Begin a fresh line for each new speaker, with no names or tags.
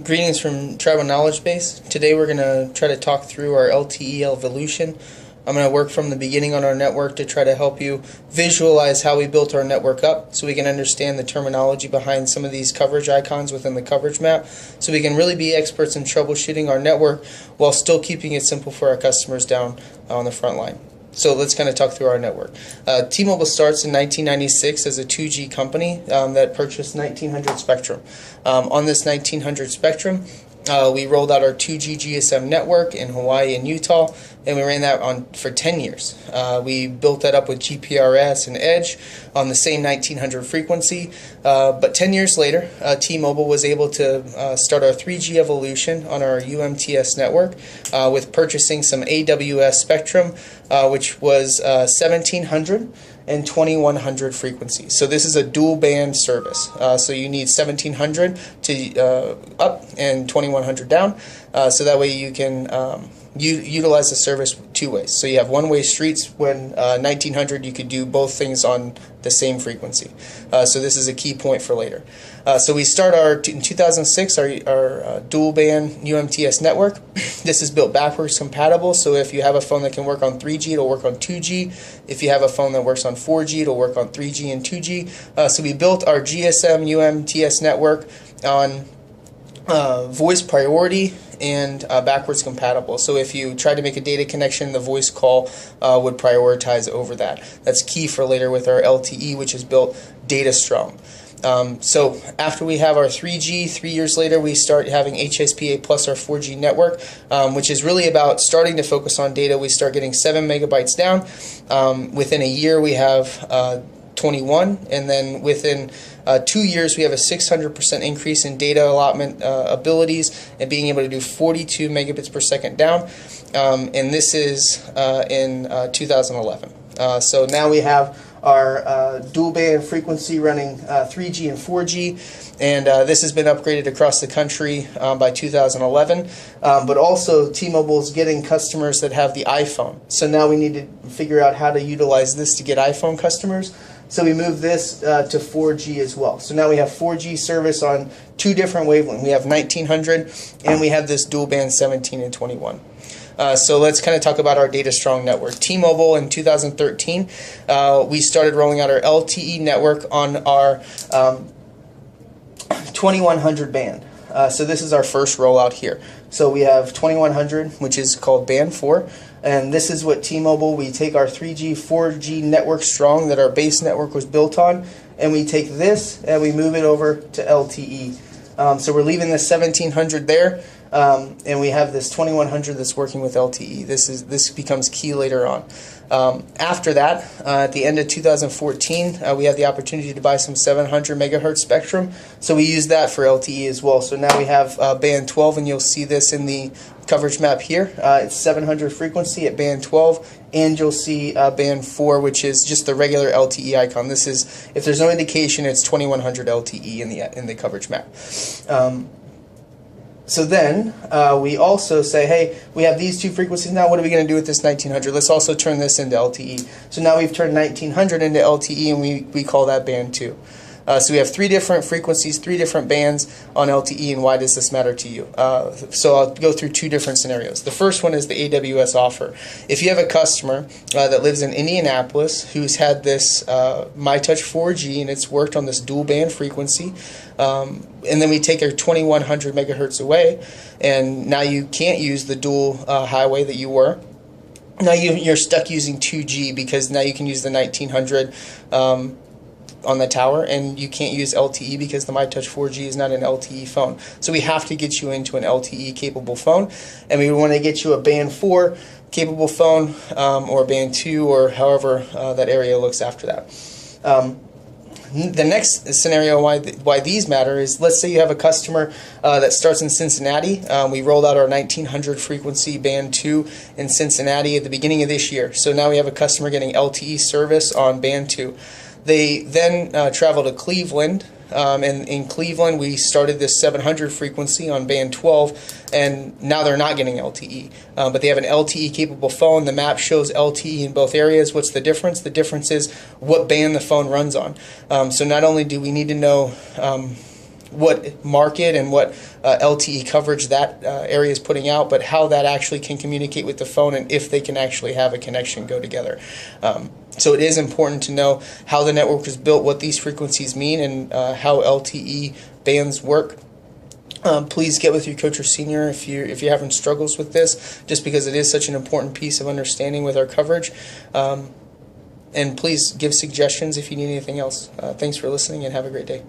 Greetings from Tribal Knowledge Base. Today we're going to try to talk through our LTE evolution. I'm going to work from the beginning on our network to try to help you visualize how we built our network up so we can understand the terminology behind some of these coverage icons within the coverage map so we can really be experts in troubleshooting our network while still keeping it simple for our customers down on the front line. So let's kind of talk through our network. T-Mobile starts in 1996 as a 2G company that purchased 1900 spectrum. On this 1900 spectrum, we rolled out our 2G GSM network in Hawaii and Utah, and we ran that on for 10 years. We built that up with GPRS and Edge on the same 1900 frequency, but 10 years later, T-Mobile was able to start our 3G evolution on our UMTS network with purchasing some AWS spectrum, which was 1700 and 2100 frequencies. So this is a dual band service. So you need 1700 to up and 2100 down, so that way you can utilize the service two ways. So you have one-way streets. When 1900, you could do both things on the same frequency. So this is a key point for later. So we start in 2006 our dual band UMTS network. This is built backwards compatible, so if you have a phone that can work on 3G, it'll work on 2G. If you have a phone that works on 4G, it'll work on 3G and 2G. So we built our GSM UMTS network on voice priority and backwards compatible. So if you try to make a data connection, the voice call would prioritize over that. That's key for later with our LTE, which is built data strong. So after we have our 3G, 3 years later we start having HSPA plus our 4G network, which is really about starting to focus on data. We start getting 7 megabytes down. Within a year we have 21, and then within 2 years we have a 600% increase in data allotment abilities and being able to do 42 megabits per second down, and this is in 2011. So now we have our dual band frequency running 3G and 4G, and this has been upgraded across the country by 2011, but also T-Mobile is getting customers that have the iPhone. So now we need to figure out how to utilize this to get iPhone customers. So we moved this to 4G as well. So now we have 4G service on two different wavelengths. We have 1900 and we have this dual band 17 and 21. So let's kind of talk about our data strong network. T-Mobile in 2013, we started rolling out our LTE network on our 2100 band. So this is our first rollout here. So we have 2100, which is called band 4. And this is what T-Mobile, we take our 3G, 4G network strong that our base network was built on, and we take this and we move it over to LTE. So we're leaving this 1700 there, and we have this 2100 that's working with LTE. This becomes key later on. After that, at the end of 2014, we had the opportunity to buy some 700 megahertz spectrum, so we use that for LTE as well. So now we have band 12, and you'll see this in the coverage map here. It's 700 frequency at band 12, and you'll see band 4, which is just the regular LTE icon. This is, if there's no indication, it's 2100 LTE in the coverage map. So then we also say, hey, we have these two frequencies now. What are we going to do with this 1900? Let's also turn this into LTE. So now we've turned 1900 into LTE, and we call that band 2. So we have three different frequencies, three different bands on LTE, and why does this matter to you? So I'll go through two different scenarios. The first one is the AWS offer. If you have a customer that lives in Indianapolis who's had this MyTouch 4G and it's worked on this dual band frequency, and then we take our 2100 megahertz away, and now you can't use the dual highway that you were. Now you're stuck using 2G because now you can use the 1900 on the tower, and you can't use LTE because the MyTouch 4G is not an LTE phone. So we have to get you into an LTE capable phone, and we want to get you a band 4 capable phone, or band 2, or however that area looks after that. The next scenario why these matter is, let's say you have a customer that starts in Cincinnati. We rolled out our 1900 frequency band 2 in Cincinnati at the beginning of this year. So now we have a customer getting LTE service on band 2. They then travel to Cleveland, and in Cleveland we started this 700 frequency on band 12, and now they're not getting LTE, but they have an LTE capable phone. The map shows LTE in both areas. What's the difference? The difference is what band the phone runs on. So not only do we need to know what market and what LTE coverage that area is putting out, but how that actually can communicate with the phone and if they can actually have a connection go together. So it is important to know how the network is built, what these frequencies mean, and how LTE bands work. Please get with your coach or senior if you're having struggles with this, just because it is such an important piece of understanding with our coverage. And please give suggestions if you need anything else. Thanks for listening, and have a great day.